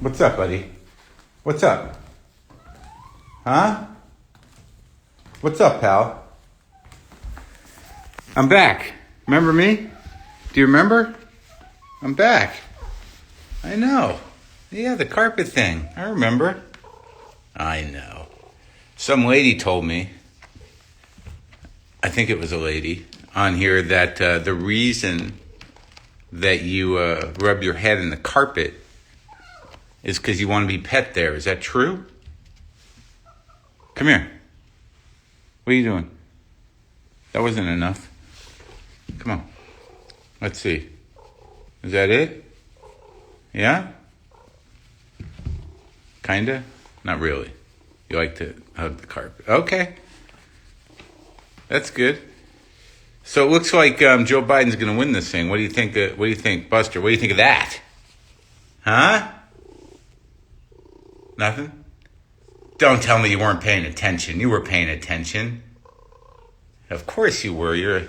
What's up, buddy? What's up? Huh? What's up, pal? I'm back. Remember me? Do you remember? I'm back. I know. Yeah, the carpet thing. I remember. I know. Some lady told me, I think it was a lady, on here that the reason that you rub your head in the carpet is because you want to be pet there. Is that true? Come here. What are you doing? That wasn't enough. Come on. Let's see. Is that it? Yeah? Kinda? Not really. You like to hug the carpet. Okay. That's good. So it looks like Joe Biden's going to win this thing. What do you think? What do you think, Buster? What do you think of that? Huh? Nothing? Don't tell me you weren't paying attention. You were paying attention. Of course you were. You're a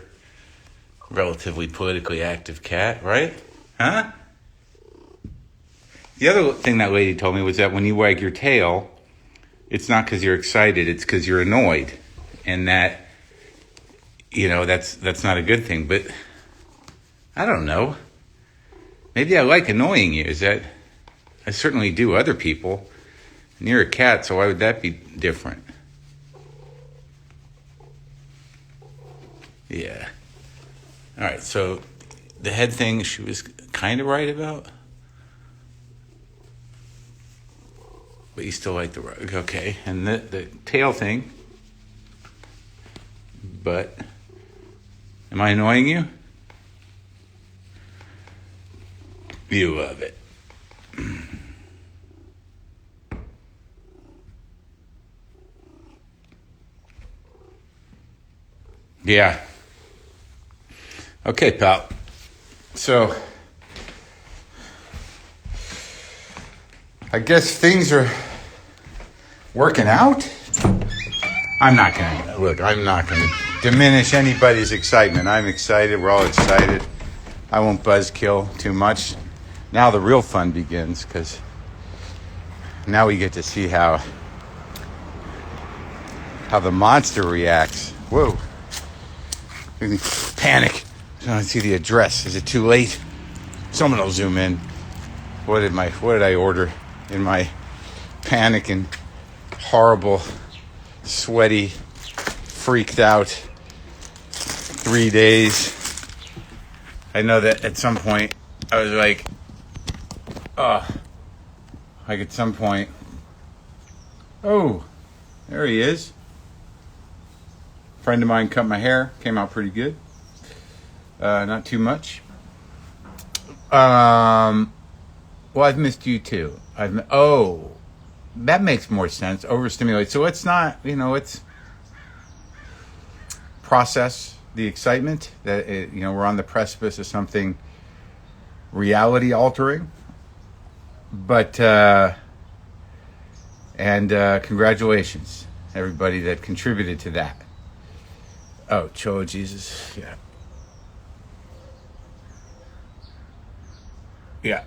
relatively politically active cat, right? Huh? The other thing that lady told me was that when you wag your tail, it's not because you're excited, it's because you're annoyed. And that, you know, that's not a good thing. But I don't know. Maybe I like annoying you. Is that... I certainly do other people. And you're a cat, so why would that be different? Yeah. All right, so the head thing she was kind of right about. But you still like the rug. Okay. And the tail thing. But am I annoying you? You love it. Yeah. Okay, pal. So, I guess things are working out. I'm not going to diminish anybody's excitement. I'm excited. We're all excited. I won't buzzkill too much. Now the real fun begins, because now we get to see how the monster reacts. Whoa. Panic. I don't see the address. Is it too late? Someone will zoom in. What did I order in my panic and horrible, sweaty, freaked out 3 days? I know that at some point I was like at some point, oh, there he is. Friend of mine cut my hair, came out pretty good. Not too much. Well, I've missed you too. That makes more sense. Overstimulate. So it's not, it's process the excitement that we're on the precipice of something reality altering. But congratulations, everybody that contributed to that. Oh, Cho Jesus, yeah. Yeah.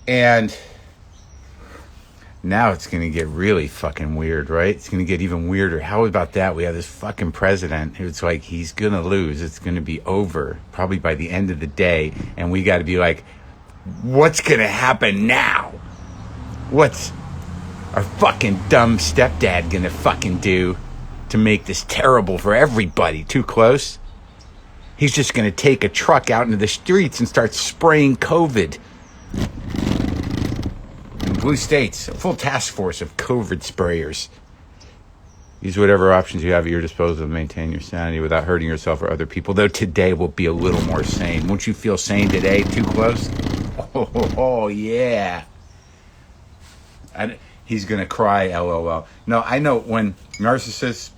And now it's going to get really fucking weird, right? It's going to get even weirder. How about that? We have this fucking president who's like, he's going to lose. It's going to be over probably by the end of the day. And we got to be like, what's going to happen now? What's our fucking dumb stepdad going to fucking do to make this terrible for everybody? Too close? He's just going to take a truck out into the streets and start spraying COVID. In blue states, a full task force of COVID sprayers. Use whatever options you have at your disposal to maintain your sanity without hurting yourself or other people. Though today will be a little more sane. Won't you feel sane today? Too close? Oh yeah. He's going to cry, LOL. No, I know when narcissists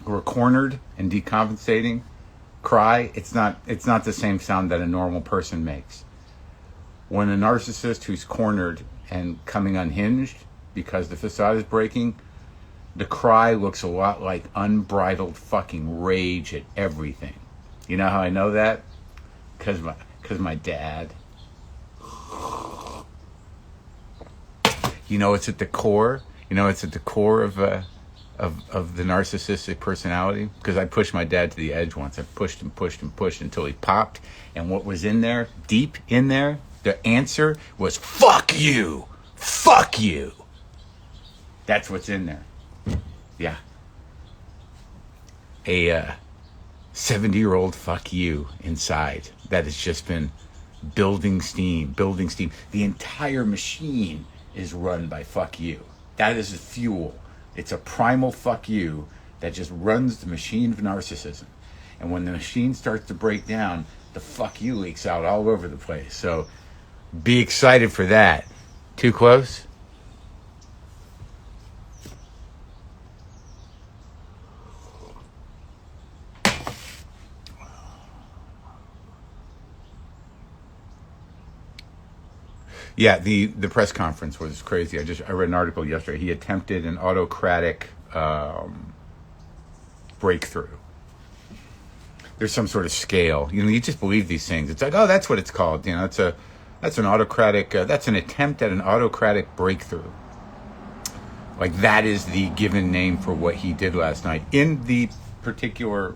who are cornered and decompensating cry, it's not the same sound that a normal person makes. When a narcissist who's cornered and coming unhinged because the facade is breaking, the cry looks a lot like unbridled fucking rage at everything. You know how I know that? Because my dad. You know, it's at the core. You know, it's at the core of the narcissistic personality. Because I pushed my dad to the edge once. I pushed and pushed and pushed until he popped. And what was in there, deep in there, the answer was, fuck you. Fuck you. That's what's in there. Yeah. A 70-year-old fuck you inside that has just been building steam. The entire machine is run by fuck you. That is the fuel. It's a primal fuck you that just runs the machine of narcissism. And when the machine starts to break down, the fuck you leaks out all over the place. So be excited for that. Too close? Yeah, the press conference was crazy. I read an article yesterday. He attempted an autocratic breakthrough. There's some sort of scale. You know, you just believe these things. It's like, oh, that's what it's called. You know, that's an autocratic. That's an attempt at an autocratic breakthrough. Like that is the given name for what he did last night in the particular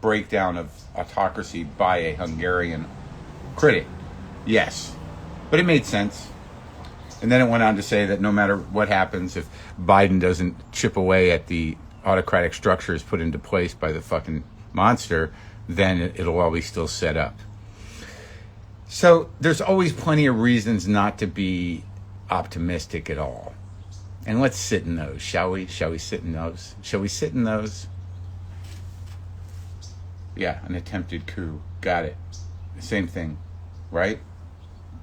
breakdown of Autocracy by a Hungarian critic. Yes. But it made sense. And then it went on to say that no matter what happens, if Biden doesn't chip away at the autocratic structures put into place by the fucking monster, then it'll all be still set up. So there's always plenty of reasons not to be optimistic at all. And let's sit in those, shall we? Shall we sit in those? Shall we sit in those? Yeah, an attempted coup. Got it. Same thing, right?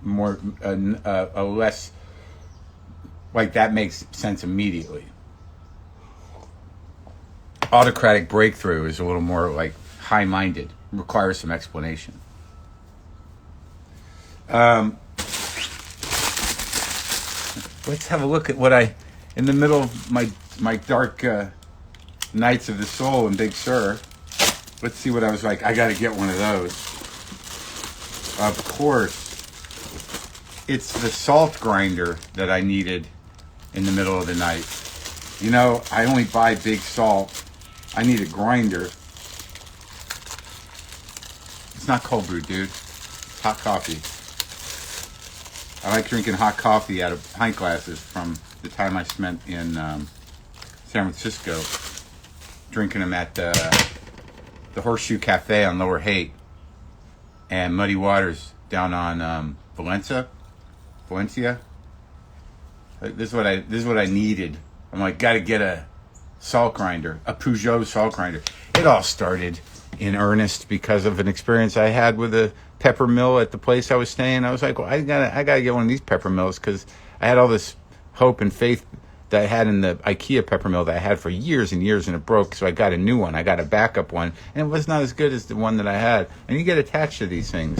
More a less like that makes sense immediately. Autocratic breakthrough is a little more like high-minded, requires some explanation. Let's have a look at what in the middle of my dark nights of the soul in Big Sur. Let's see what I was like. I got to get one of those. Of course. It's the salt grinder that I needed in the middle of the night. You know, I only buy big salt. I need a grinder. It's not cold brew, dude. It's hot coffee. I like drinking hot coffee out of pint glasses from the time I spent in San Francisco, drinking them at the Horseshoe Cafe on Lower Haight and Muddy Waters down on Valencia. This is what I needed. I'm like, gotta get a salt grinder, a Peugeot salt grinder. It all started in earnest because of an experience I had with a pepper mill at the place I was staying. I was like, well, I gotta get one of these pepper mills because I had all this hope and faith that I had in the IKEA pepper mill that I had for years and years, and it broke. So I got a new one. I got a backup one, and it was not as good as the one that I had. And you get attached to these things.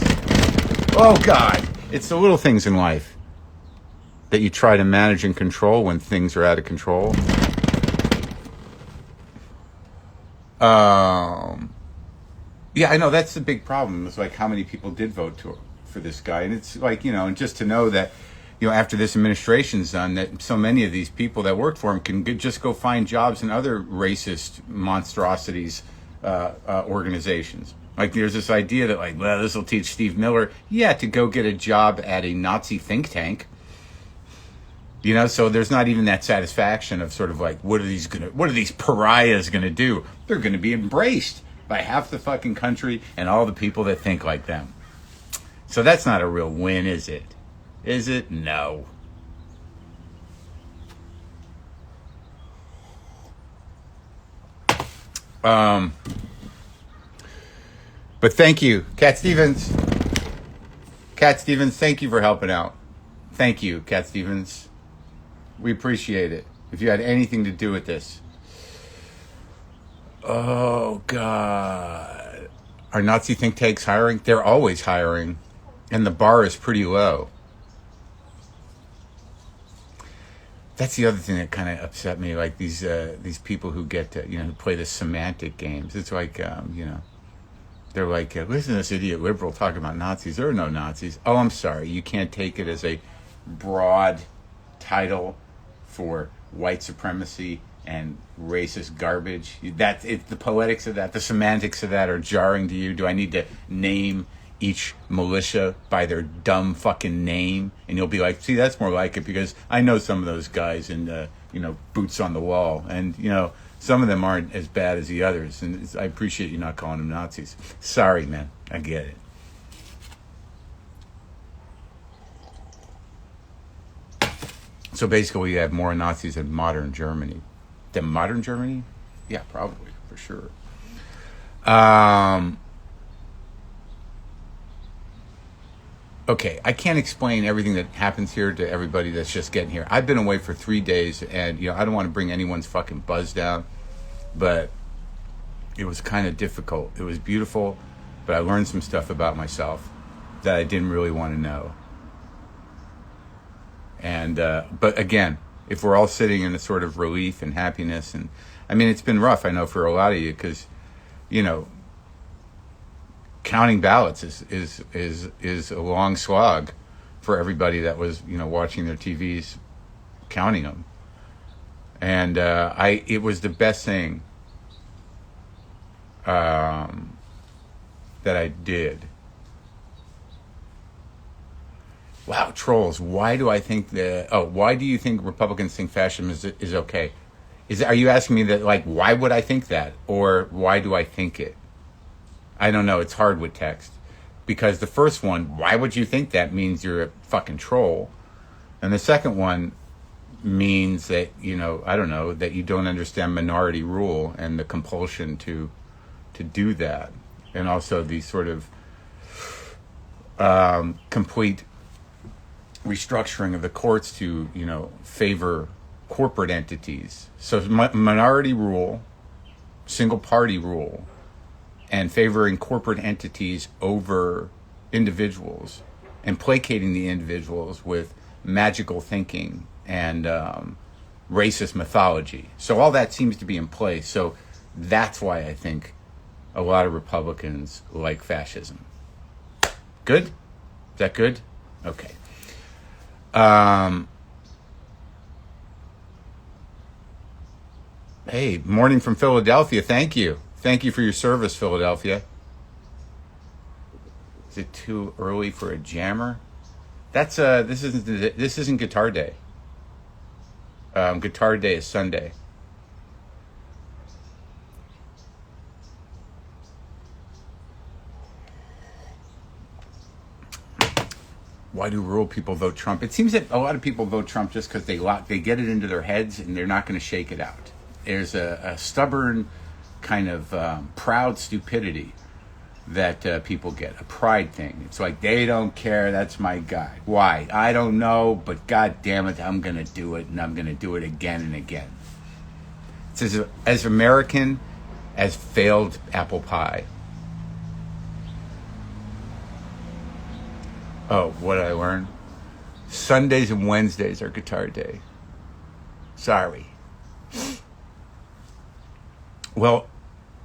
Oh God, it's the little things in life that you try to manage and control when things are out of control. Yeah, I know that's the big problem. It's like how many people did vote for this guy, and it's like, you know, and just to know that, you know, after this administration's done, that so many of these people that worked for him can just go find jobs in other racist monstrosities organizations. Like there's this idea that like, well, this will teach Steve Miller, to go get a job at a Nazi think tank. You know, so there's not even that satisfaction of sort of like, what are these pariahs gonna do? They're gonna be embraced by half the fucking country and all the people that think like them. So that's not a real win, is it? Is it? No. But thank you, Cat Stevens. Cat Stevens, thank you for helping out. Thank you, Cat Stevens. We appreciate it. If you had anything to do with this. Oh, God. Are Nazi think tanks hiring? They're always hiring. And the bar is pretty low. That's the other thing that kind of upset me. Like these people who get to, who play the semantic games. It's like, they're like, listen to this idiot liberal talking about Nazis. There are no Nazis. Oh, I'm sorry. You can't take it as a broad title for white supremacy and racist garbage. That the poetics of that, the semantics of that are jarring to you. Do I need to name each militia by their dumb fucking name? And you'll be like, see, that's more like it, because I know some of those guys in boots on the wall, and some of them aren't as bad as the others, and I appreciate you not calling them Nazis. Sorry, man, I get it. So basically, you have more Nazis than modern Germany. Than modern Germany? Yeah, probably, for sure. Okay, I can't explain everything that happens here to everybody that's just getting here. I've been away for 3 days, and I don't want to bring anyone's fucking buzz down, but it was kind of difficult. It was beautiful, but I learned some stuff about myself that I didn't really want to know. And but again, if we're all sitting in a sort of relief and happiness, and I mean, it's been rough, I know, for a lot of you, because counting ballots is a long slog for everybody that was watching their TVs counting them. And it was the best thing that I did. Wow, trolls. Why do you think Republicans think fascism is okay? Are you asking me that, like, why would I think that? Or why do I think it? I don't know. It's hard with text. Because the first one, why would you think that, means you're a fucking troll. And the second one means that, I don't know, that you don't understand minority rule and the compulsion to do that. And also the sort of complete restructuring of the courts to, favor corporate entities. So minority rule, single party rule, and favoring corporate entities over individuals, and placating the individuals with magical thinking and racist mythology. So all that seems to be in place. So that's why I think a lot of Republicans like fascism. Good? Is that good? Okay. Hey, morning from Philadelphia. Thank you. Thank you for your service, Philadelphia. Is it too early for a jammer? That's this isn't Guitar Day. Guitar Day is Sunday. Why do rural people vote Trump? It seems that a lot of people vote Trump just because they get it into their heads and they're not going to shake it out. There's a stubborn kind of proud stupidity that people get, a pride thing. It's like, they don't care, that's my guy. Why? I don't know, but god damn it, I'm going to do it, and I'm going to do it again and again. It's as American as failed apple pie. Oh, what did I learn? Sundays and Wednesdays are Guitar Day. Sorry. Well,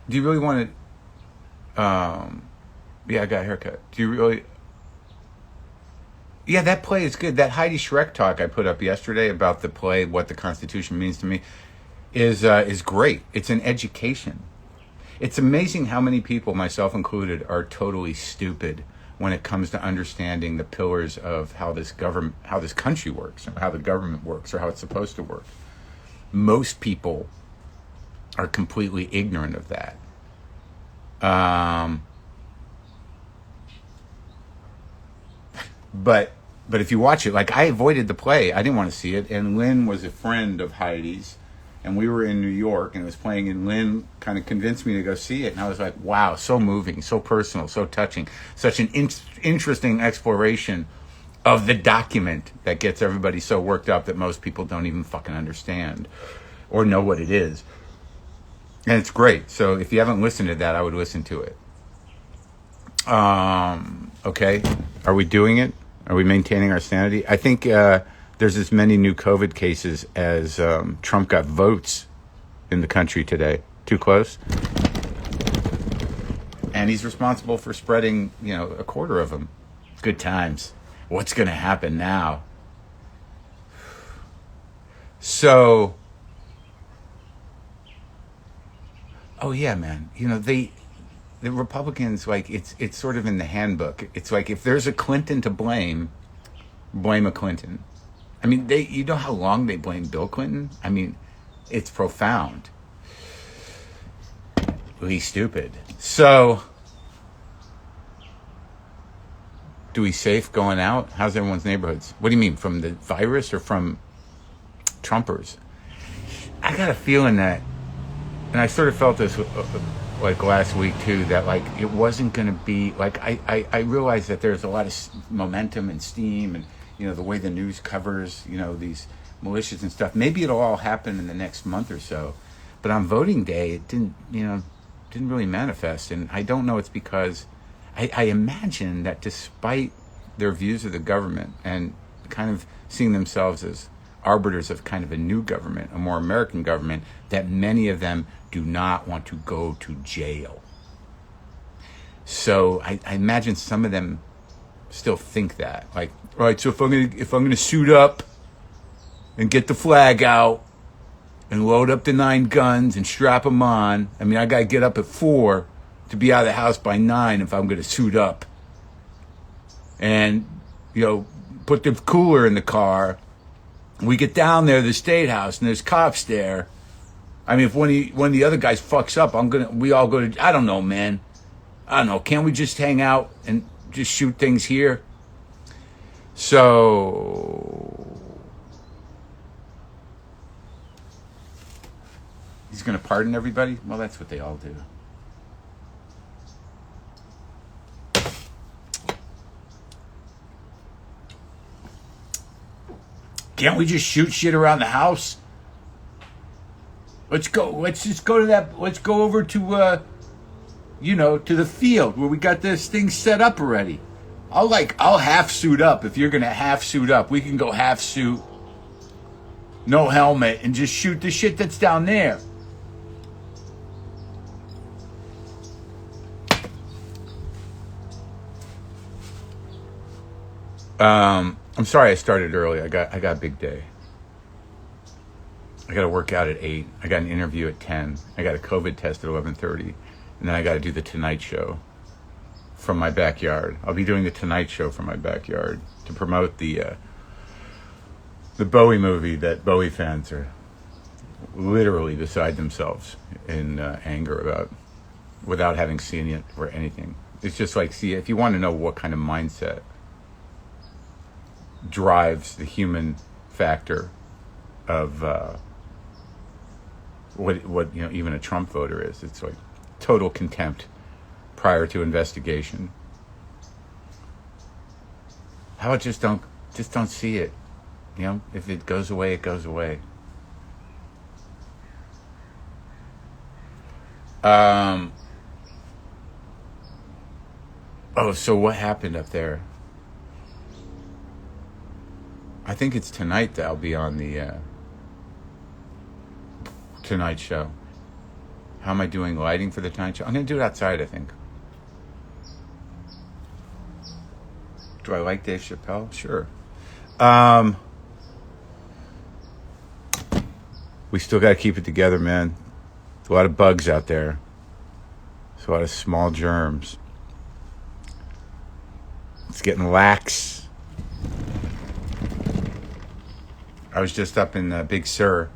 do you really want to... yeah, I got a haircut. Do you really... Yeah, that play is good. That Heidi Schreck talk I put up yesterday about the play, What the Constitution Means to Me, is great. It's an education. It's amazing how many people, myself included, are totally stupid when it comes to understanding the pillars of how this country works, how the government works, or how it's supposed to work. Most people are completely ignorant of that. But if you watch it, like, I avoided the play. I didn't want to see it. And Lynn was a friend of Heidi's, and we were in New York, and it was playing, and Lynn kind of convinced me to go see it. And I was like, wow, so moving, so personal, so touching, such an interesting exploration of the document that gets everybody so worked up that most people don't even fucking understand or know what it is. And it's great. So if you haven't listened to that, I would listen to it. Okay. Are we doing it? Are we maintaining our sanity? I think there's as many new COVID cases as Trump got votes in the country today. Too close? And he's responsible for spreading, a quarter of them. Good times. What's going to happen now? So, oh yeah, man. The Republicans, like, it's sort of in the handbook. It's like, if there's a Clinton to blame a Clinton. I mean, you know how long they blame Bill Clinton? I mean, it's profound. Well, he's stupid. So, do we safe going out? How's everyone's neighborhoods? What do you mean, from the virus or from Trumpers? I got a feeling that, and I sort of felt this like last week too, that like it wasn't going to be like, I realized that there's a lot of momentum and steam, and the way the news covers these militias and stuff. Maybe it'll all happen in the next month or so, but on voting day it didn't really manifest. And I don't know, it's because I imagine that despite their views of the government and kind of seeing themselves as arbiters of kind of a new government, a more American government, that many of them do not want to go to jail. So I imagine some of them still think that, like, all right, so if I'm gonna suit up and get the flag out and load up the 9 guns and strap them on, I mean, I gotta get up at 4 to be out of the house by 9 if I'm gonna suit up, and put the cooler in the car. We get down there to the State House and there's cops there. I mean, if one of the other guys fucks up, we all go to, I don't know, man. I don't know. Can't we just hang out and just shoot things here? So he's going to pardon everybody? Well, that's what they all do. Can't we just shoot shit around the house? Let's go. Let's just go to that. Let's go over to, to the field where we got this thing set up already. I'll half suit up if you're gonna half suit up. We can go half suit, no helmet, and just shoot the shit that's down there. I'm sorry I started early. I got a big day. I got to work out at 8. I got an interview at 10. I got a COVID test at 11:30, and then I got to do the Tonight Show from my backyard. I'll be doing the Tonight Show from my backyard to promote the Bowie movie that Bowie fans are literally beside themselves in anger about, without having seen it or anything. It's just like, see, if you want to know what kind of mindset drives the human factor of what even a Trump voter is, it's like total contempt prior to investigation. How about just don't see it? If it goes away, it goes away. Oh, so what happened up there? I think it's tonight that I'll be on the Tonight Show. How am I doing lighting for the Tonight Show? I'm going to do it outside, I think. Do I like Dave Chappelle? Sure. We still got to keep it together, man. There's a lot of bugs out there. There's a lot of small germs. It's getting lax. I was just up in Big Sur.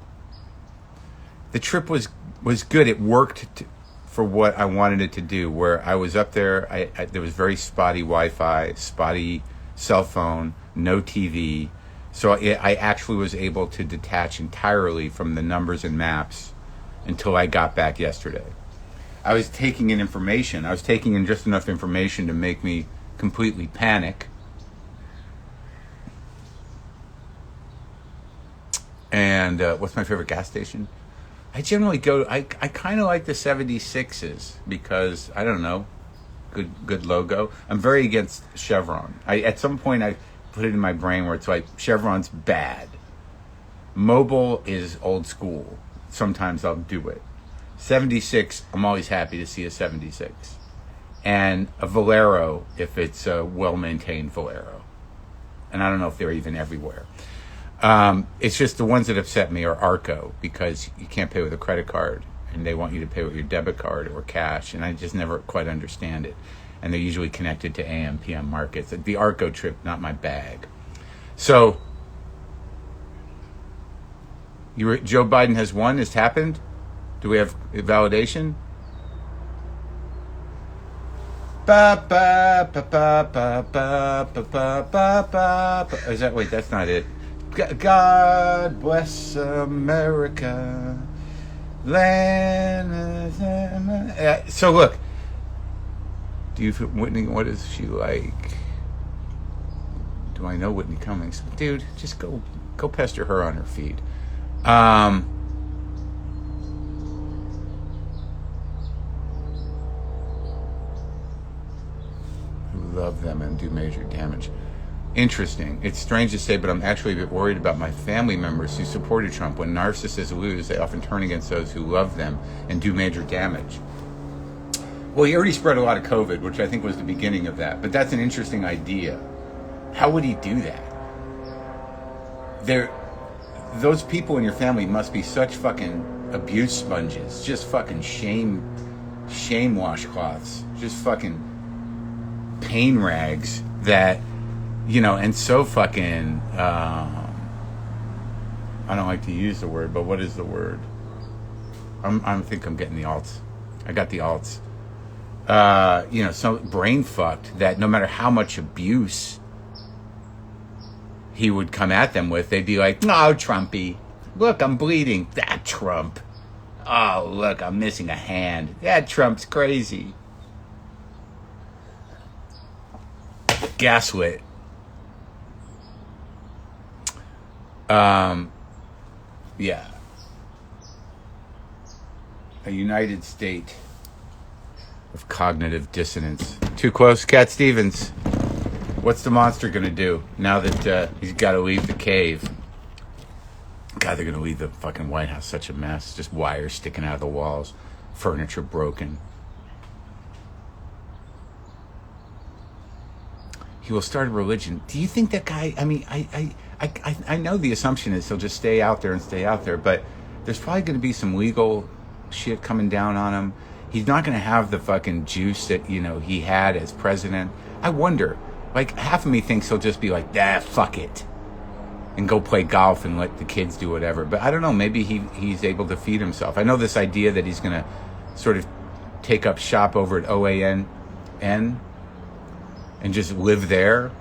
The trip was good. It worked for what I wanted it to do. Where I was up there, there was very spotty Wi-Fi, spotty cell phone, no TV. So I actually was able to detach entirely from the numbers and maps until I got back yesterday. I was taking in information. I was taking in just enough information to make me completely panic. And what's my favorite gas station? I generally I kind of like the 76s because, I don't know, good logo. I'm very against Chevron. At some point I put it in my brain where it's like, Chevron's bad. Mobil is old school. Sometimes I'll do it. 76, I'm always happy to see a 76. And a Valero if it's a well-maintained Valero. And I don't know if they're even everywhere. It's just the ones that upset me are ARCO, because you can't pay with a credit card and they want you to pay with your debit card or cash, and I just never quite understand it. And they're usually connected to AM, PM markets. The ARCO trip, not my bag. So, Joe Biden has won? It's happened? Do we have validation? Is that, wait, that's not it. God bless America. Land. So look, do you feel Whitney? What is she like? Do I know Whitney Cummings? Dude, just go pester her on her feed. Who love them and do major damage. Interesting. It's strange to say, but I'm actually a bit worried about my family members who supported Trump. When narcissists lose, they often turn against those who love them and do major damage. Well, he already spread a lot of COVID, which I think was the beginning of that. But that's an interesting idea. How would he do that? Those people in your family must be such fucking abuse sponges. Just fucking shame washcloths. Just fucking pain rags that... and so fucking, I don't like to use the word, but what is the word? I think I'm getting the alts. I got the alts. So brain fucked that no matter how much abuse he would come at them with, they'd be like, "No, Trumpy. Look, I'm bleeding. That Trump. Oh, look, I'm missing a hand. That Trump's crazy." Gaslit. Yeah. A United State of cognitive dissonance. Too close, Cat Stevens. What's the monster gonna do now that he's got to leave the cave? God, they're gonna leave the fucking White House such a mess. Just wires sticking out of the walls, furniture broken. He will start a religion. Do you think that guy? I mean, I know the assumption is he'll just stay out there, but there's probably going to be some legal shit coming down on him. He's not going to have the fucking juice that, he had as president. I wonder, half of me thinks he'll just be like, fuck it, and go play golf and let the kids do whatever. But I don't know, maybe he's able to feed himself. I know this idea that he's going to sort of take up shop over at OAN and just live there.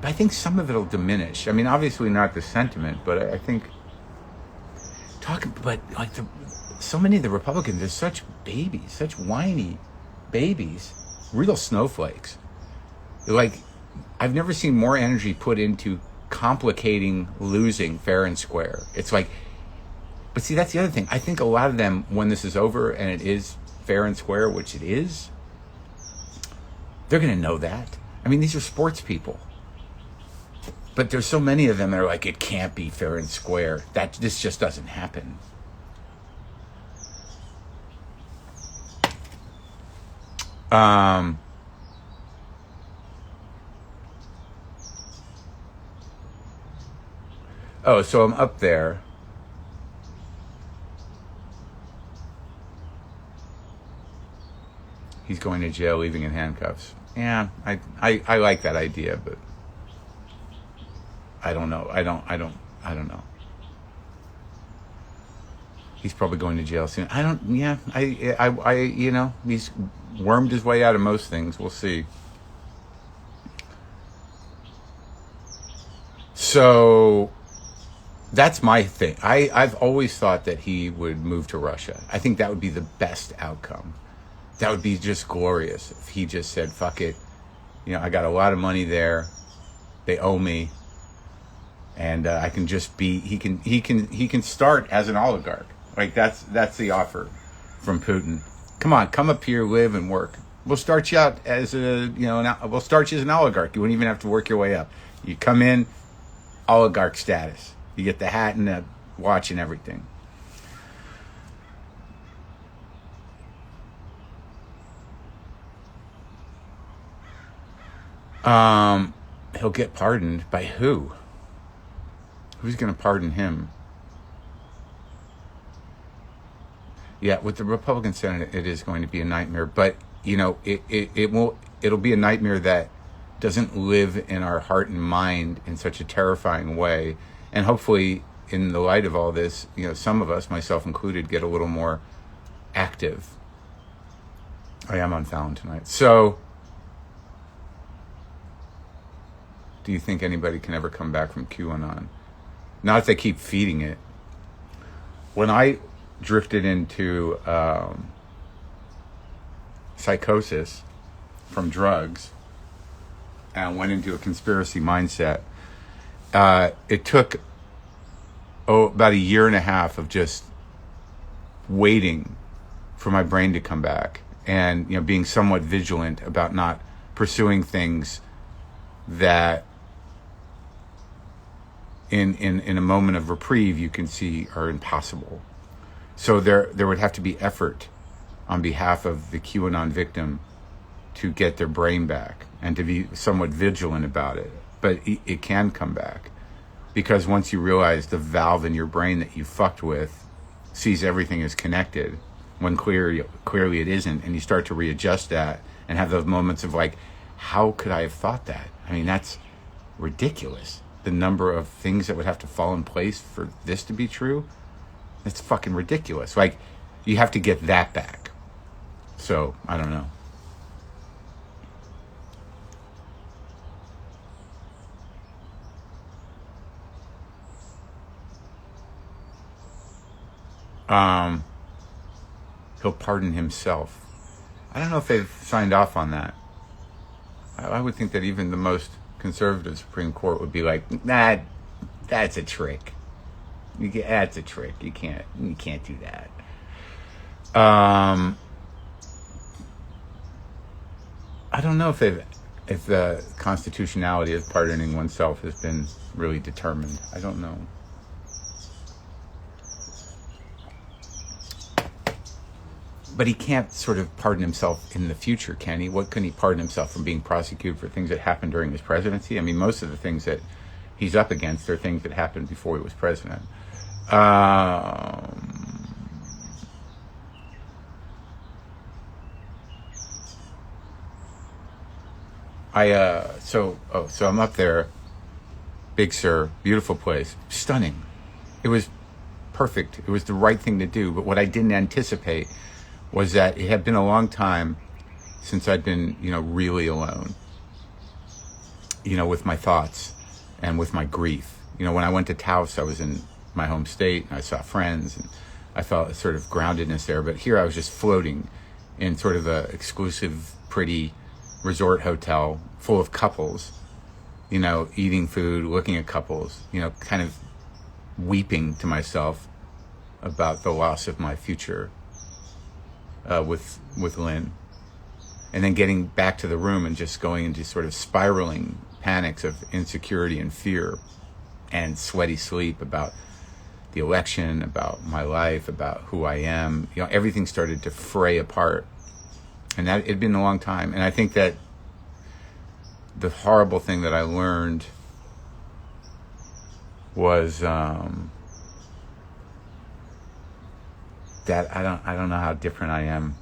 But I think some of it'll diminish. I mean, obviously not the sentiment, but I think so many of the Republicans are such babies, such whiny babies, real snowflakes. I've never seen more energy put into complicating losing fair and square. It's but see, that's the other thing. I think a lot of them, when this is over and it is fair and square, which it is, they're going to know that. I mean, these are sports people. But there's so many of them that are like, it can't be fair and square. This just doesn't happen. So I'm up there. He's going to jail, leaving in handcuffs. Yeah, I like that idea, but I don't know. I don't know. He's probably going to jail soon. He's wormed his way out of most things. We'll see. So that's my thing. I've always thought that he would move to Russia. I think that would be the best outcome. That would be just glorious if he just said, fuck it. I got a lot of money there. They owe me. And I can just be, he can start as an oligarch. That's the offer from Putin. Come on, come up here, live and work. We'll start you out as we'll start you as an oligarch. You wouldn't even have to work your way up. You come in, oligarch status. You get the hat and the watch and everything. He'll get pardoned by who? Who's going to pardon him? Yeah, with the Republican Senate, it is going to be a nightmare. But, it'll be a nightmare that doesn't live in our heart and mind in such a terrifying way. And hopefully, in the light of all this, some of us, myself included, get a little more active. I am on Fallon tonight. So, do you think anybody can ever come back from QAnon? Not if they keep feeding it. When I drifted into psychosis from drugs and went into a conspiracy mindset, it took about a year and a half of just waiting for my brain to come back and being somewhat vigilant about not pursuing things that in a moment of reprieve you can see are impossible. So there would have to be effort on behalf of the QAnon victim to get their brain back and to be somewhat vigilant about it. But it can come back, because once you realize the valve in your brain that you fucked with sees everything as connected, when clearly it isn't, and you start to readjust that and have those moments of like, how could I have thought that? I mean, that's ridiculous. The number of things that would have to fall in place for this to be true, it's fucking ridiculous. Like, you have to get that back. So, I don't know. He'll pardon himself. I don't know if they've signed off on that. I would think that even the most conservative Supreme Court would be like, nah, that's a trick. That's a trick. You can't do that. I don't know if the constitutionality of pardoning oneself has been really determined. I don't know. But he can't sort of pardon himself in the future, can he? What can he pardon himself from being prosecuted for things that happened during his presidency? I mean, most of the things that he's up against are things that happened before he was president. So I'm up there, Big Sur, beautiful place, stunning. It was perfect. It was the right thing to do. But what I didn't anticipate was that it had been a long time since I'd been, really alone, with my thoughts and with my grief. When I went to Taos, I was in my home state and I saw friends and I felt a sort of groundedness there. But here I was just floating in sort of a exclusive, pretty resort hotel full of couples, eating food, looking at couples, kind of weeping to myself about the loss of my future with Lynn, and then getting back to the room and just going into sort of spiraling panics of insecurity and fear and sweaty sleep about the election, about my life, about who I am. Everything started to fray apart, and that it'd been a long time. And I think that the horrible thing that I learned was that I don't know how different I am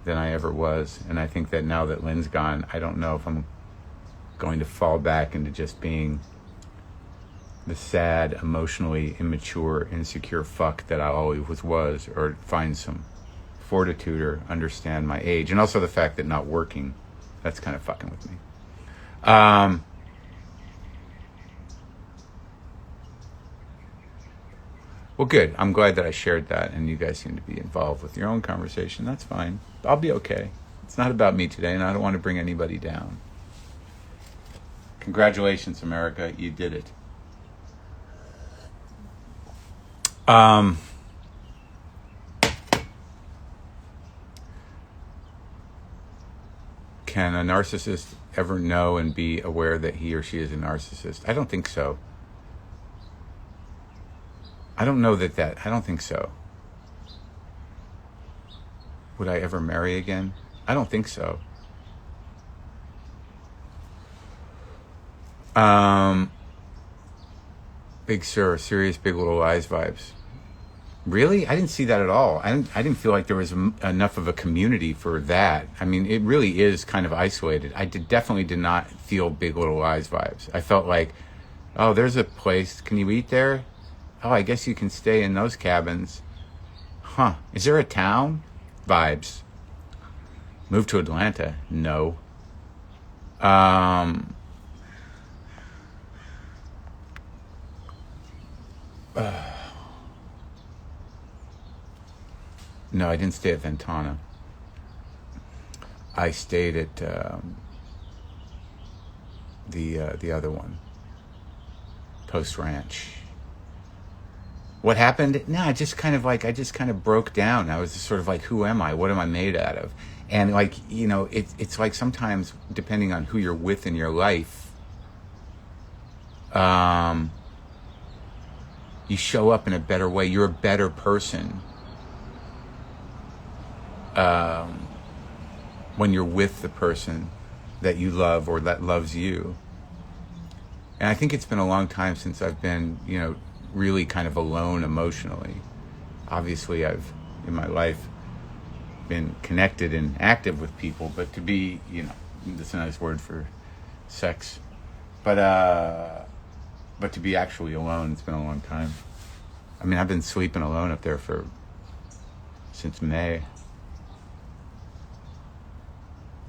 than I ever was. And I think that now that Lynn's gone, I don't know if I'm going to fall back into just being the sad, emotionally immature, insecure fuck that I always was, or find some fortitude or understand my age. And also the fact that not working, that's kind of fucking with me. Well, good. I'm glad that I shared that, and you guys seem to be involved with your own conversation. That's fine. I'll be okay. It's not about me today, and I don't want to bring anybody down. Congratulations, America. You did it. Can a narcissist ever know and be aware that he or she is a narcissist? I don't think so. I don't know that. I don't think so. Would I ever marry again? I don't think so. Big Sur, serious Big Little Lies vibes. Really? I didn't see that at all. I didn't feel like there was enough of a community for that. I mean, it really is kind of isolated. Definitely did not feel Big Little Lies vibes. I felt like, oh, there's a place. Can you eat there? Oh, I guess you can stay in those cabins. Huh. Is there a town? Vibes. Move to Atlanta? No. No, I didn't stay at Ventana. I stayed at the other one, Post Ranch. What happened? No, I just kind of broke down. I was just sort of like, who am I? What am I made out of? And like, you know, it's like sometimes depending on who you're with in your life, you show up in a better way. You're a better person when you're with the person that you love or that loves you. And I think it's been a long time since I've been, you know, really kind of alone emotionally. Obviously, I've, in my life, been connected and active with people, but to be, you know, that's a nice word for sex. But to be actually alone, it's been a long time. I mean, I've been sleeping alone up there since May.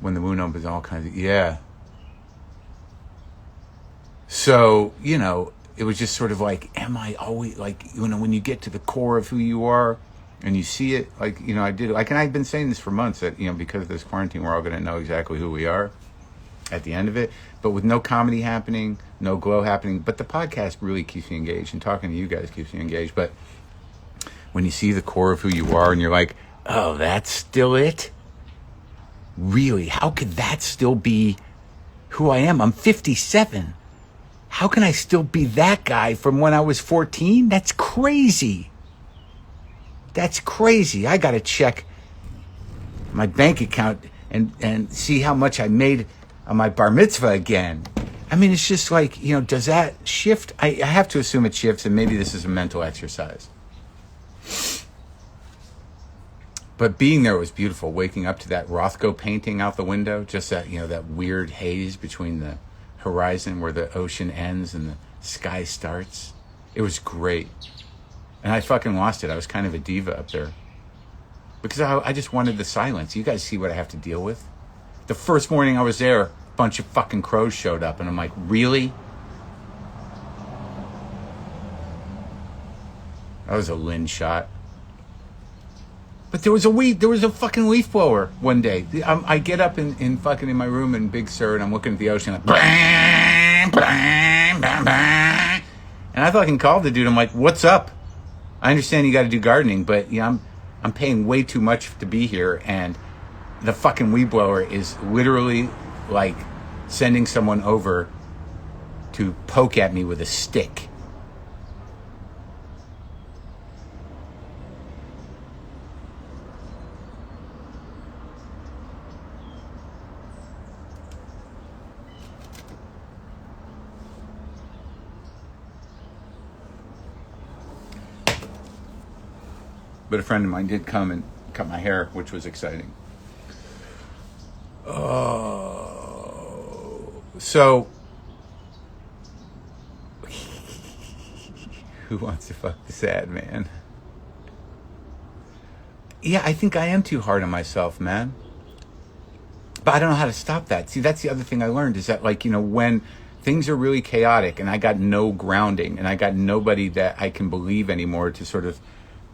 When the moon opens, all kinds of, yeah. So, you know, it was just sort of like, am I always, like, you know, when you get to the core of who you are and you see it, like, you know, I did, like, and I've been saying this for months that, you know, because of this quarantine, we're all going to know exactly who we are at the end of it. But with no comedy happening, no glow happening, but the podcast really keeps me engaged, and talking to you guys keeps me engaged. But when you see the core of who you are and you're like, oh, that's still it? Really? How could that still be who I am? I'm 57. How can I still be that guy from when I was 14? That's crazy. That's crazy. I got to check my bank account and see how much I made on my bar mitzvah again. I mean, it's just like, you know, does that shift? I have to assume it shifts, and maybe this is a mental exercise. But being there was beautiful. Waking up to that Rothko painting out the window, just that, you know, that weird haze between the horizon where the ocean ends and the sky starts. It was great. And I fucking lost it. I was kind of a diva up there. Because I just wanted the silence. You guys see what I have to deal with? The first morning I was there, a bunch of fucking crows showed up. And I'm like, really? That was a Lynn shot. But there was a fucking leaf blower one day. I get up in my room in Big Sur, and I'm looking at the ocean like, bang, bang, bang, bang. And I fucking called the dude. I'm like, what's up? I understand you got to do gardening, but you know, I'm paying way too much to be here, and the fucking weed blower is literally like sending someone over to poke at me with a stick. But a friend of mine did come and cut my hair, which was exciting. So, who wants to fuck the sad man? Yeah, I think I am too hard on myself, man. But I don't know how to stop that. See, that's the other thing I learned is that, like, you know, when things are really chaotic and I got no grounding and I got nobody that I can believe anymore to sort of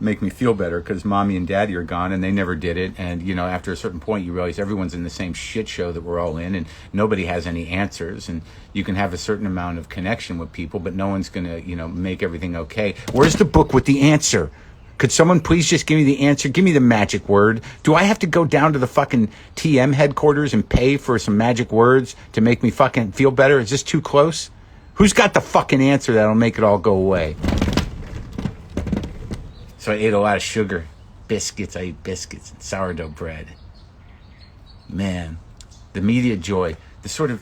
make me feel better, because mommy and daddy are gone and they never did it. And, you know, after a certain point, you realize everyone's in the same shit show that we're all in, and nobody has any answers. And you can have a certain amount of connection with people, but no one's going to, you know, make everything okay. Where's the book with the answer? Could someone please just give me the answer? Give me the magic word. Do I have to go down to the fucking TM headquarters and pay for some magic words to make me fucking feel better? Is this too close? Who's got the fucking answer that'll make it all go away? So I ate a lot of sugar, biscuits. I ate biscuits and sourdough bread. Man, the media joy, the sort of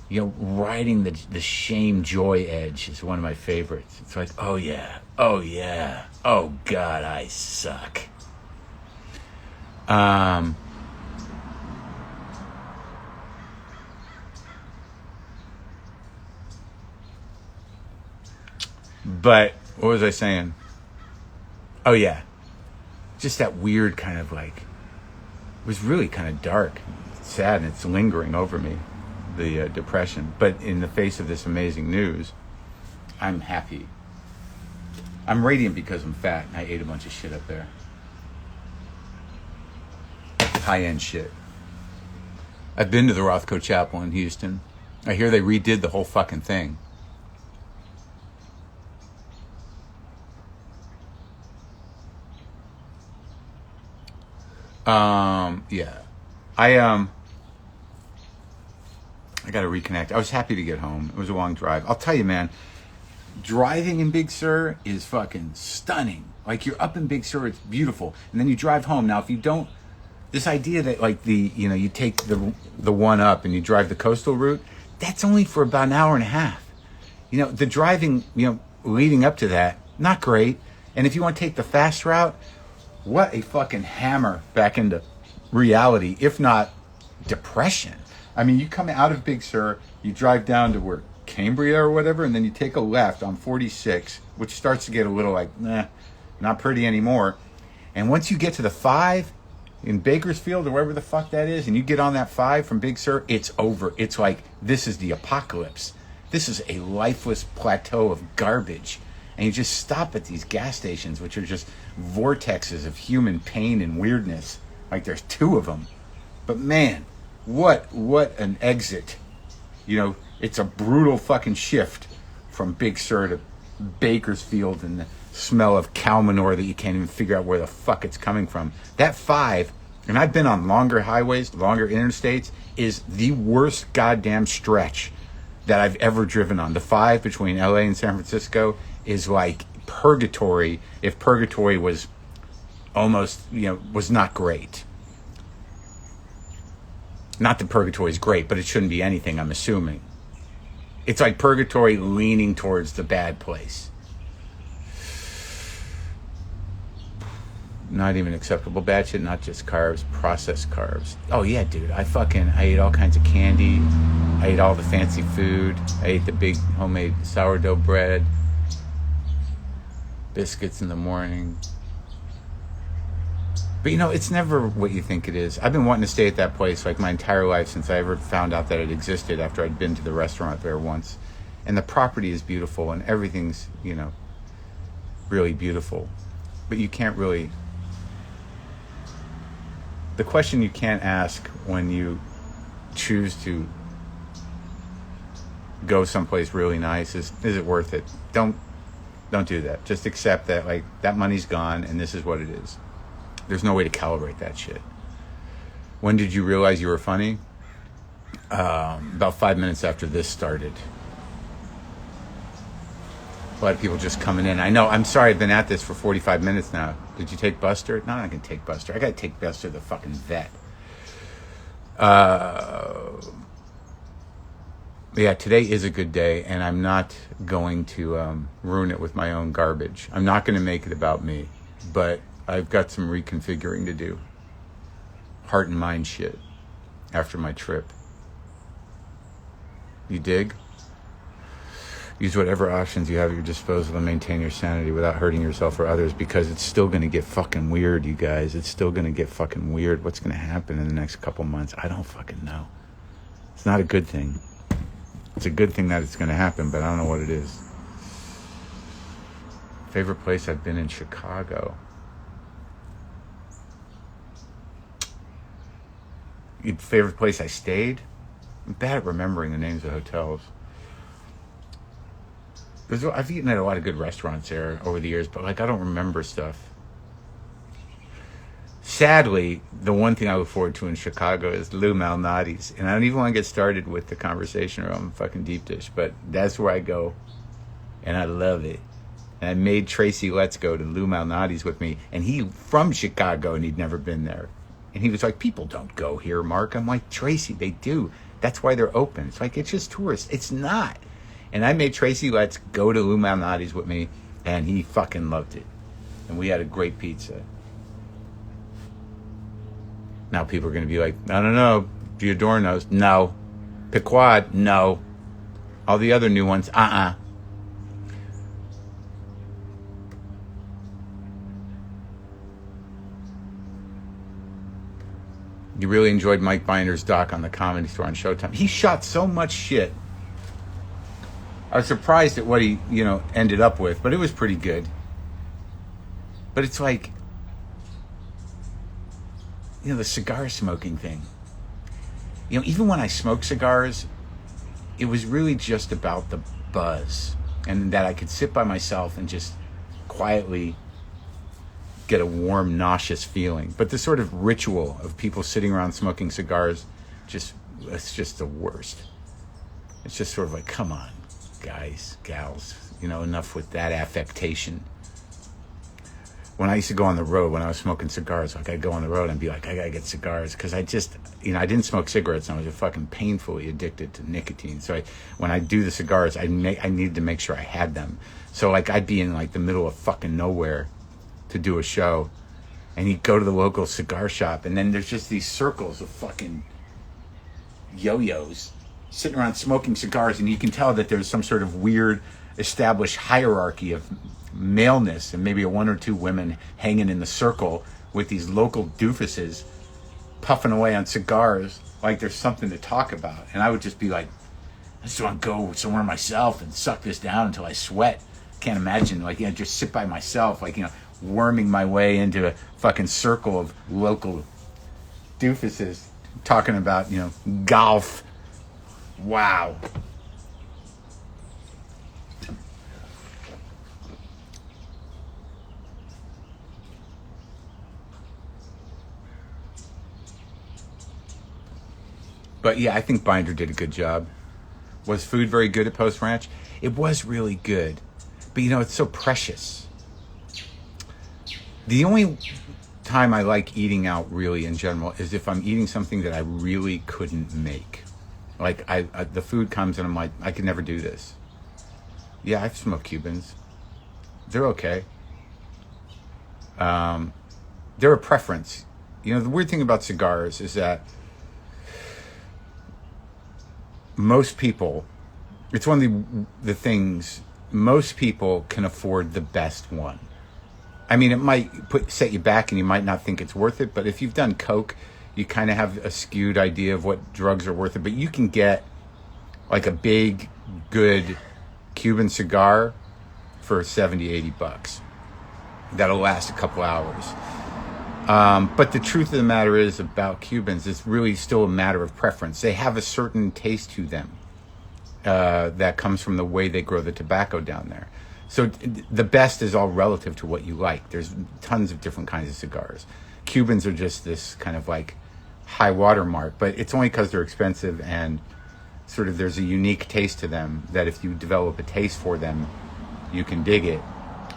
You know, riding the shame joy edge is one of my favorites. It's like, oh yeah, oh God, I suck. But what was I saying? Oh yeah, just that weird kind of like, it was really kind of dark, sad, and it's lingering over me, the depression. But in the face of this amazing news, I'm happy. I'm radiant because I'm fat and I ate a bunch of shit up there. High-end shit. I've been to the Rothko Chapel in Houston. I hear they redid the whole fucking thing. Yeah. I got to reconnect. I was happy to get home. It was a long drive. I'll tell you, man, driving in Big Sur is fucking stunning. Like, you're up in Big Sur, it's beautiful. And then you drive home. Now, if you don't, this idea that like you take the one up and you drive the coastal route, that's only for about an hour and a half. You know, the driving, leading up to that, not great. And if you want to take the fast route, what a fucking hammer back into reality, if not depression. I mean, you come out of Big Sur, you drive down to where Cambria or whatever, and then you take a left on 46, which starts to get a little like, not pretty anymore. And once you get to the 5 in Bakersfield or wherever the fuck that is, and you get on that 5 from Big Sur, it's over. It's like, this is the apocalypse. This is a lifeless plateau of garbage. And you just stop at these gas stations, which are just vortexes of human pain and weirdness. Like, there's 2 of them. But man, what an exit. It's a brutal fucking shift from Big Sur to Bakersfield and the smell of cow manure that you can't even figure out where the fuck it's coming from. That 5, and I've been on longer highways, longer interstates, is the worst goddamn stretch that I've ever driven on. The 5 between LA and San Francisco is like purgatory, if purgatory was almost, was not great. Not that purgatory is great, but it shouldn't be anything, I'm assuming. It's like purgatory leaning towards the bad place. Not even acceptable bad shit, not just carbs, processed carbs. Oh yeah, dude, I ate all kinds of candy. I ate all the fancy food. I ate the big homemade sourdough bread. Biscuits in the morning. But it's never what you think it is. I've been wanting to stay at that place like my entire life since I ever found out that it existed after I'd been to the restaurant there once. And the property is beautiful and everything's, really beautiful. But you can't really... The question you can't ask when you choose to go someplace really nice is it worth it? Don't do that. Just accept that, like, that money's gone and this is what it is. There's no way to calibrate that shit. When did you realize you were funny? About 5 minutes after this started. A lot of people just coming in. I know, I'm sorry, I've been at this for 45 minutes now. Did you take Buster? No, I'm not going to take Buster. I got to take Buster to the fucking vet. Yeah, today is a good day, and I'm not going to ruin it with my own garbage. I'm not going to make it about me, but I've got some reconfiguring to do. Heart and mind shit after my trip. You dig? Use whatever options you have at your disposal to maintain your sanity without hurting yourself or others, because it's still going to get fucking weird, you guys. It's still going to get fucking weird. What's going to happen in the next couple months? I don't fucking know. It's not a good thing. It's a good thing that it's going to happen, but I don't know what it is. Favorite place I've been in Chicago. Favorite place I stayed? I'm bad at remembering the names of hotels. I've eaten at a lot of good restaurants there over the years, but I don't remember stuff. Sadly, the one thing I look forward to in Chicago is Lou Malnati's. And I don't even want to get started with the conversation around fucking deep dish, but that's where I go. And I love it. And I made Tracy Let's go to Lou Malnati's with me. And he from Chicago and he'd never been there. And he was like, people don't go here, Mark. I'm like, Tracy, they do. That's why they're open. It's like, it's just tourists. It's not. And I made Tracy Letts go to Lou Malnati's with me, and he fucking loved it. And we had a great pizza. Now people are going to be like, I don't know, Giordano's, no. Pequod, no. All the other new ones, You really enjoyed Mike Binder's doc on the Comedy Store on Showtime. He shot so much shit. I was surprised at what he, ended up with, but it was pretty good. But it's like, the cigar smoking thing. Even when I smoked cigars, it was really just about the buzz, and that I could sit by myself and just quietly get a warm, nauseous feeling. But the sort of ritual of people sitting around smoking cigars, it's just the worst. It's just sort of like, come on, guys, gals, enough with that affectation. When I used to go on the road, when I was smoking cigars, like I'd go on the road and be like, I gotta get cigars, because I just, I didn't smoke cigarettes, and I was fucking painfully addicted to nicotine. So when I do the cigars, I needed to make sure I had them. So like I'd be in like the middle of fucking nowhere to do a show, and you go to the local cigar shop, and then there's just these circles of fucking yo-yos sitting around smoking cigars, and you can tell that there's some sort of weird established hierarchy of maleness, and maybe one or two women hanging in the circle with these local doofuses puffing away on cigars like there's something to talk about. And I would just be like, I just want to go somewhere myself and suck this down until I sweat. Can't imagine, just sit by myself, worming my way into a fucking circle of local doofuses talking about, golf. Wow. But yeah, I think Binder did a good job. Was food very good at Post Ranch? It was really good. But it's so precious. The only time I like eating out really in general is if I'm eating something that I really couldn't make. Like the food comes and I'm like, I could never do this. Yeah, I've smoked Cubans. They're okay. They're a preference. The weird thing about cigars is that most people, it's one of the things, most people can afford the best one. I mean, it might set you back and you might not think it's worth it, but if you've done coke, you kind of have a skewed idea of what drugs are worth it. But you can get like a big, good Cuban cigar for $70-$80. That'll last a couple hours. But the truth of the matter is about Cubans, it's really still a matter of preference. They have a certain taste to them that comes from the way they grow the tobacco down there. So the best is all relative to what you like. There's tons of different kinds of cigars. Cubans are just this kind of like high water mark, but it's only because they're expensive and sort of there's a unique taste to them that if you develop a taste for them, you can dig it.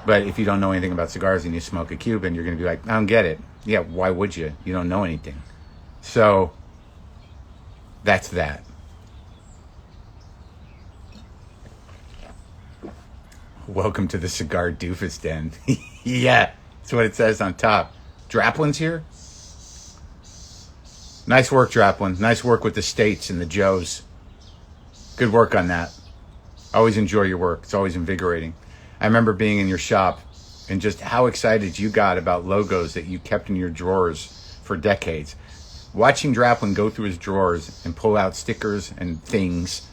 But if you don't know anything about cigars and you smoke a Cuban, you're going to be like, I don't get it. Yeah, why would you? You don't know anything. So that's that. Welcome to the cigar doofus den. Yeah, that's what it says on top. Draplin's here? Nice work, Draplin. Nice work with the States and the Joes. Good work on that. Always enjoy your work. It's always invigorating. I remember being in your shop and just how excited you got about logos that you kept in your drawers for decades. Watching Draplin go through his drawers and pull out stickers and things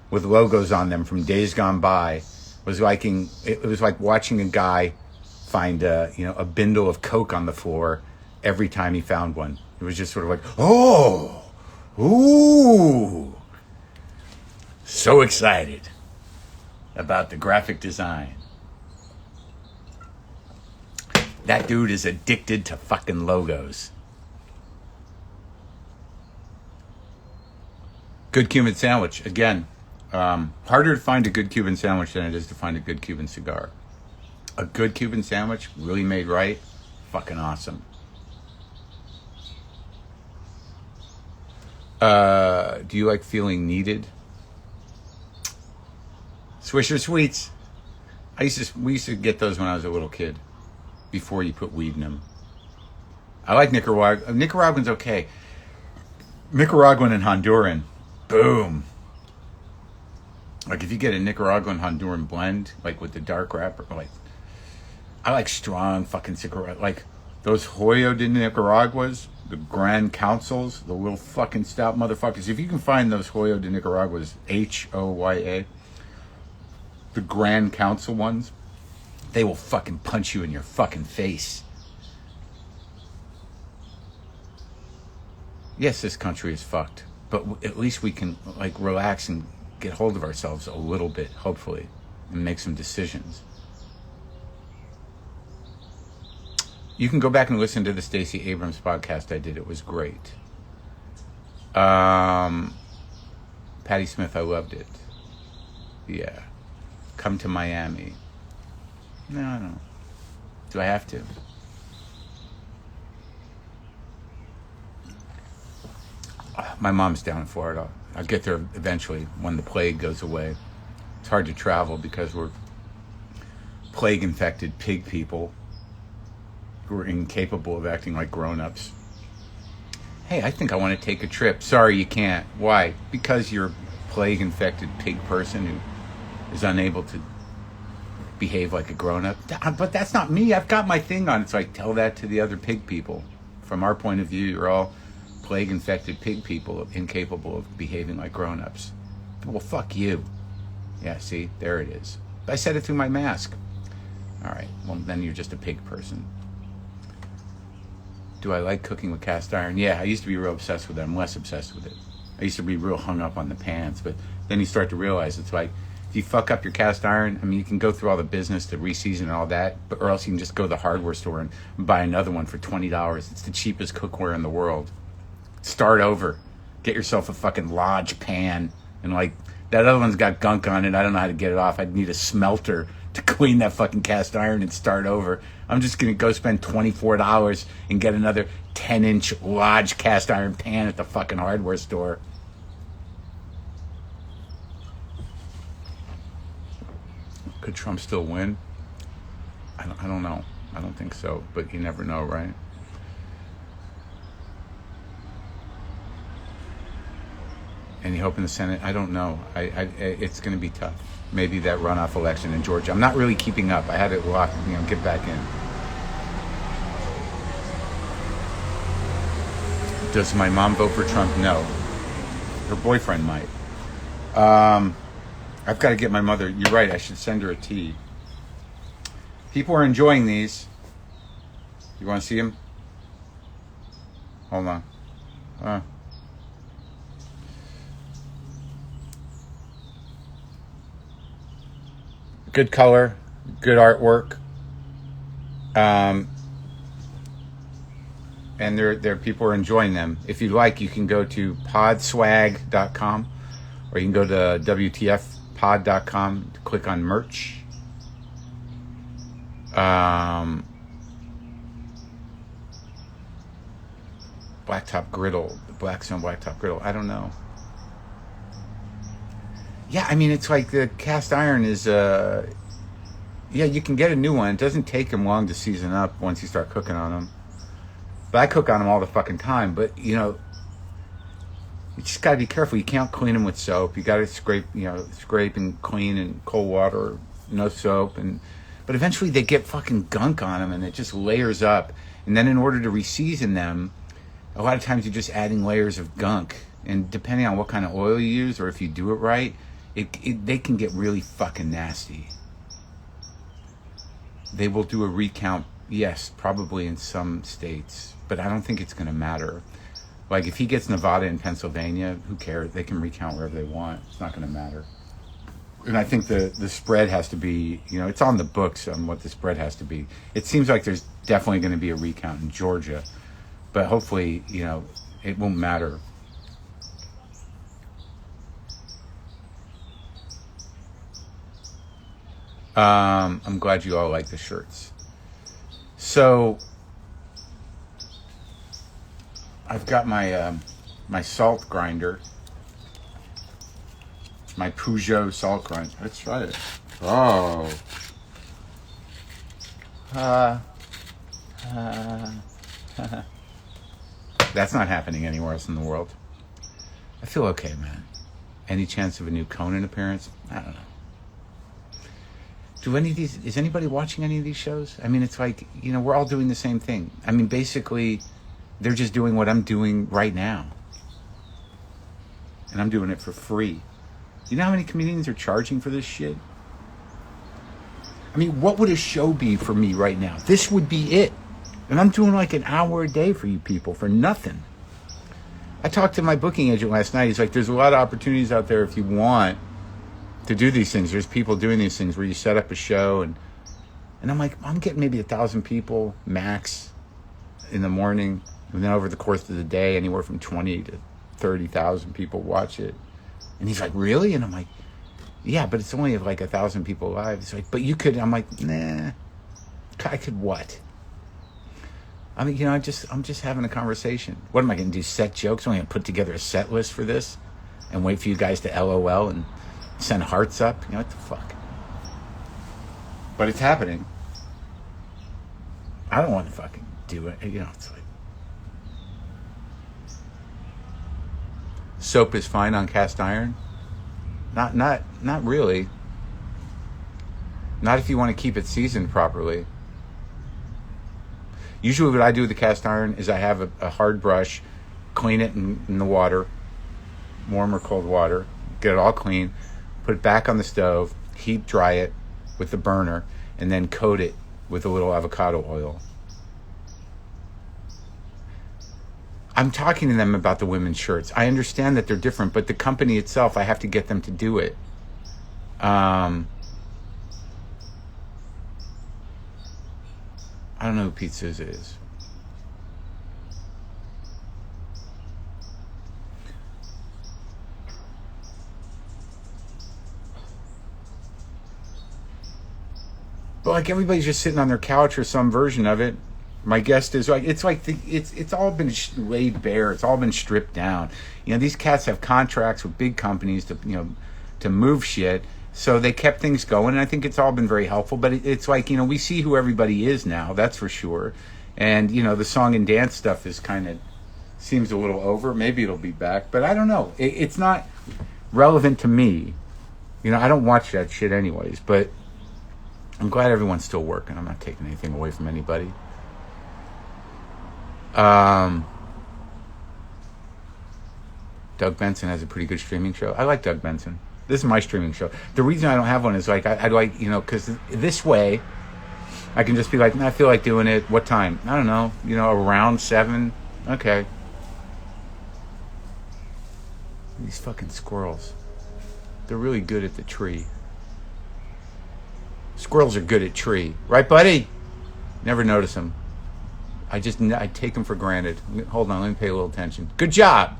with logos on them from days gone by was like watching a guy find a bindle of Coke on the floor every time he found one. It was just sort of like, oh, ooh, so excited about the graphic design. That dude is addicted to fucking logos. Good Cuban sandwich. Again, harder to find a good Cuban sandwich than it is to find a good Cuban cigar. A good Cuban sandwich, really made right, fucking awesome. Do you like feeling needed? Swisher Sweets. We used to get those when I was a little kid, before you put weed in them. I like Nicaraguan. Nicaraguan's okay. Nicaraguan and Honduran, boom. Like if you get a Nicaraguan Honduran blend, like with the dark wrapper, like I like strong fucking cigarette, like those Hoyo de Nicaraguas, the Grand Councils, the little fucking stout motherfuckers. If you can find those Hoyo de Nicaraguas, Hoya, the Grand Council ones, they will fucking punch you in your fucking face. Yes, this country is fucked, but at least we can like relax and get hold of ourselves a little bit, hopefully, and make some decisions. You can go back and listen to the Stacey Abrams podcast I did. It was great. Patti Smith, I loved it. Yeah. Come to Miami. No. Do I have to? My mom's down in Florida. I'll get there eventually when the plague goes away. It's hard to travel because we're plague-infected pig people who are incapable of acting like grown-ups. Hey, I think I want to take a trip. Sorry, you can't. Why? Because you're a plague-infected pig person who is unable to behave like a grown-up. But that's not me. I've got my thing on. It's like, tell that to the other pig people. From our point of view, you're all plague-infected pig people incapable of behaving like grown-ups. Well, fuck you. Yeah, see? There it is. I said it through my mask. All right. Well, then you're just a pig person. Do I like cooking with cast iron? Yeah, I used to be real obsessed with it. I'm less obsessed with it. I used to be real hung up on the pans, but then you start to realize it's like, if you fuck up your cast iron, I mean, you can go through all the business to reseason and all that, but or else you can just go to the hardware store and buy another one for $20. It's the cheapest cookware in the world. Start over. Get yourself a fucking Lodge pan. And like, that other one's got gunk on it. I don't know how to get it off. I'd need a smelter to clean that fucking cast iron and start over. I'm just going to go spend $24 and get another 10-inch Lodge cast iron pan at the fucking hardware store. Could Trump still win? I don't know. I don't think so. But you never know, right? Any hope in the Senate? I don't know. It's going to be tough. Maybe that runoff election in Georgia. I'm not really keeping up. I had to get back in. Does my mom vote for Trump? No. Her boyfriend might. I've got to get my mother. You're right. I should send her a tea. People are enjoying these. You want to see them? Hold on. Good color, good artwork, and there people are enjoying them. If you'd like, you can go to podswag.com, or you can go to WTFpod.com, click on merch. Blacktop griddle, the Blackstone blacktop griddle. I don't know. Yeah, I mean, it's like the cast iron is, yeah, you can get a new one. It doesn't take them long to season up once you start cooking on them. But I cook on them all the fucking time. But, you know, you just got to be careful. You can't clean them with soap. You got to scrape and clean in cold water, no soap. But eventually they get fucking gunk on them and it just layers up. And then in order to reseason them, a lot of times you're just adding layers of gunk. And depending on what kind of oil you use or if you do it right, they can get really fucking nasty. They will do a recount, yes, probably in some states, but I don't think it's going to matter. Like if he gets Nevada and Pennsylvania, who cares? They can recount wherever they want. It's not going to matter. And I think the spread has to be, you know, it's on the books on what the spread has to be. It seems like there's definitely going to be a recount in Georgia, but hopefully, you know, it won't matter. I'm glad you all like the shirts. So I've got my my salt grinder. My Peugeot salt grinder. Let's try it. Oh. That's not happening anywhere else in the world. I feel okay, man. Any chance of a new Conan appearance? I don't know. Is anybody watching any of these shows? I mean, it's like, we're all doing the same thing. I mean, basically, they're just doing what I'm doing right now. And I'm doing it for free. You know how many comedians are charging for this shit? I mean, what would a show be for me right now? This would be it. And I'm doing like an hour a day for you people for nothing. I talked to my booking agent last night. He's like, there's a lot of opportunities out there if you want to do these things. There's people doing these things where you set up a show and I'm like, I'm getting maybe 1,000 people max in the morning, and then over the course of the day, anywhere from 20 to 30,000 people watch it. And he's like, really? And I'm like, yeah, but it's only like 1,000 people live. He's like, but you could. I'm like, nah, I could what? I mean, I'm just having a conversation. What am I going to do? Set jokes? I'm going to put together a set list for this and wait for you guys to LOL and send hearts up? What the fuck? But it's happening. I don't want to fucking do it. It's like, soap is fine on cast iron? Not really. Not if you want to keep it seasoned properly. Usually what I do with the cast iron is I have a hard brush, clean it in the water, warm or cold water, get it all clean, put it back on the stove, heat dry it with the burner, and then coat it with a little avocado oil. I'm talking to them about the women's shirts. I understand that they're different, but the company itself, I have to get them to do it. I don't know who Pete Souza is. But like everybody's just sitting on their couch or some version of it. My guest is like, it's all been laid bare. It's all been stripped down. These cats have contracts with big companies to move shit. So they kept things going, and I think it's all been very helpful. But it's like, we see who everybody is now, that's for sure. And, the song and dance stuff is kind of, seems a little over. Maybe it'll be back, but I don't know. It's not relevant to me. I don't watch that shit anyways, but I'm glad everyone's still working. I'm not taking anything away from anybody. Doug Benson has a pretty good streaming show. I like Doug Benson. This is my streaming show. The reason I don't have one is like, I'd like, because this way I can just be like, I feel like doing it. What time? I don't know. Around 7. Okay. These fucking squirrels. They're really good at the tree. Squirrels are good at tree. Right, buddy? Never notice them. I take them for granted. Hold on, let me pay a little attention. Good job.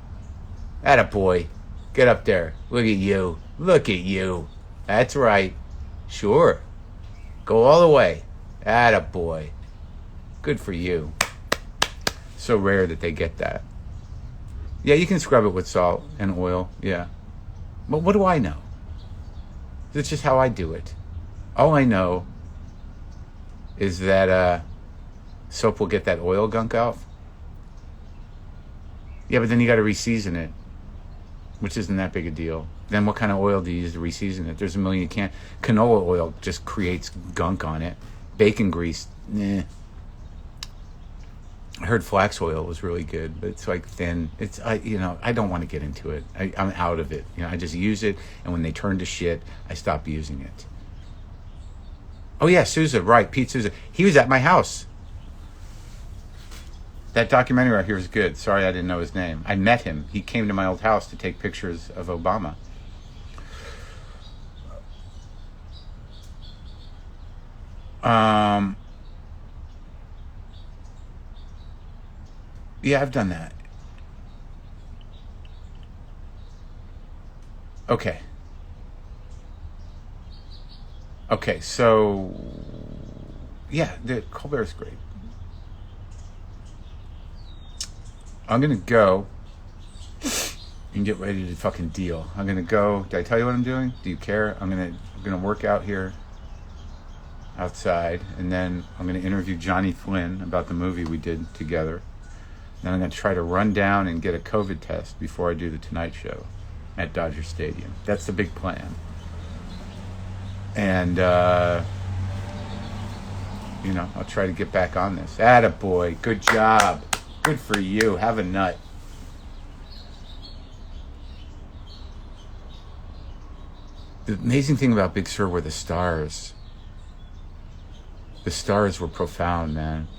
Atta boy. Get up there. Look at you. Look at you. That's right. Sure. Go all the way. Atta boy. Good for you. So rare that they get that. Yeah, you can scrub it with salt and oil. Yeah. But what do I know? It's just how I do it. All I know is that soap will get that oil gunk out. Yeah, but then you got to reseason it, which isn't that big a deal. Then what kind of oil do you use to reseason it? There's a million you can't. Canola oil just creates gunk on it. Bacon grease, nah. I heard flax oil was really good, but it's like thin. I don't want to get into it. I'm out of it. I just use it, and when they turn to shit, I stop using it. Oh yeah, Souza, right, Pete Souza. He was at my house. That documentary right here is good. Sorry I didn't know his name. I met him. He came to my old house to take pictures of Obama. Yeah, I've done that. Okay. Okay, so yeah, the Colbert's great. I'm gonna go. and get ready to fucking deal. I'm gonna go. Did I tell you what I'm doing? Do you care? I'm gonna work out here outside, and then I'm gonna interview Johnny Flynn about the movie we did together. Then I'm gonna try to run down and get a COVID test before I do the Tonight Show at Dodger Stadium. That's the big plan. And you know, I'll try to get back on this. Attaboy, good job. Good for you. Have a nut. The amazing thing about Big Sur were the stars. The stars were profound, man.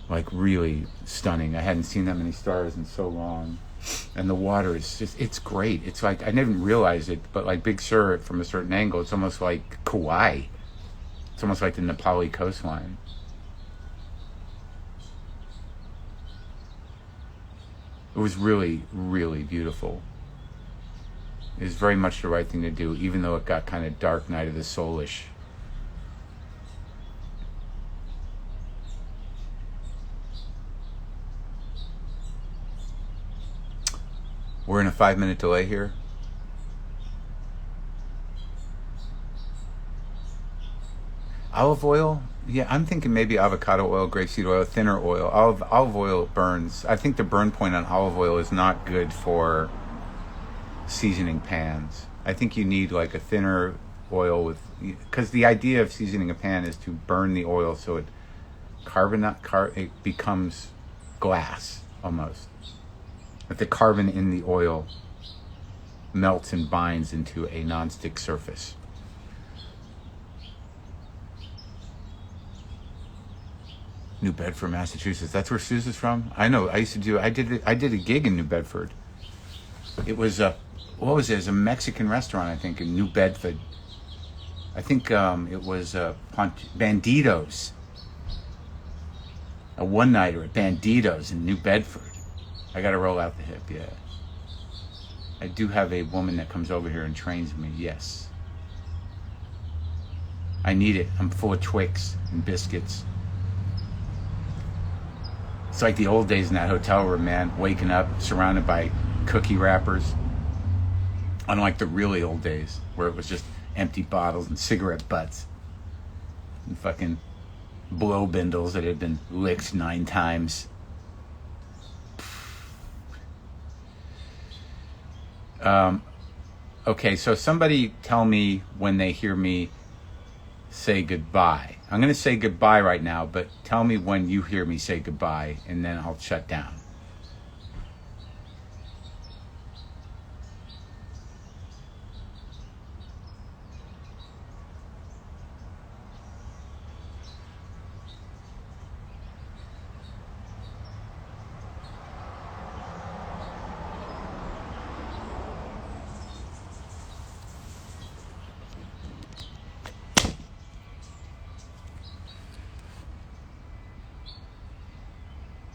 Like really stunning. I hadn't seen that many stars in so long. And the water is just, it's great. It's like, I didn't realize it, but like Big Sur from a certain angle, it's almost like Kauai. It's almost like the Nepali coastline. It was really, really beautiful. It was very much the right thing to do, even though it got kind of dark night of the soulish. We're in a 5-minute delay here. Olive oil? Yeah, I'm thinking maybe avocado oil, grapeseed oil, thinner oil. Olive oil burns. I think the burn point on olive oil is not good for seasoning pans. I think you need like a thinner oil with, because the idea of seasoning a pan is to burn the oil so it it becomes glass almost. That the carbon in the oil melts and binds into a nonstick surface. New Bedford, Massachusetts. That's where Susan's from. I know. I did a gig in New Bedford. It was what was it? It was a Mexican restaurant, I think, in New Bedford. I think it was Banditos. A one-nighter at Banditos in New Bedford. I got to roll out the hip, yeah. I do have a woman that comes over here and trains me, yes. I need it. I'm full of Twix and biscuits. It's like the old days in that hotel room, man. Waking up, surrounded by cookie wrappers. Unlike the really old days, where it was just empty bottles and cigarette butts. And fucking blow bindles that had been licked 9 times. Okay, so somebody tell me when they hear me say goodbye. I'm going to say goodbye right now, but tell me when you hear me say goodbye, and then I'll shut down.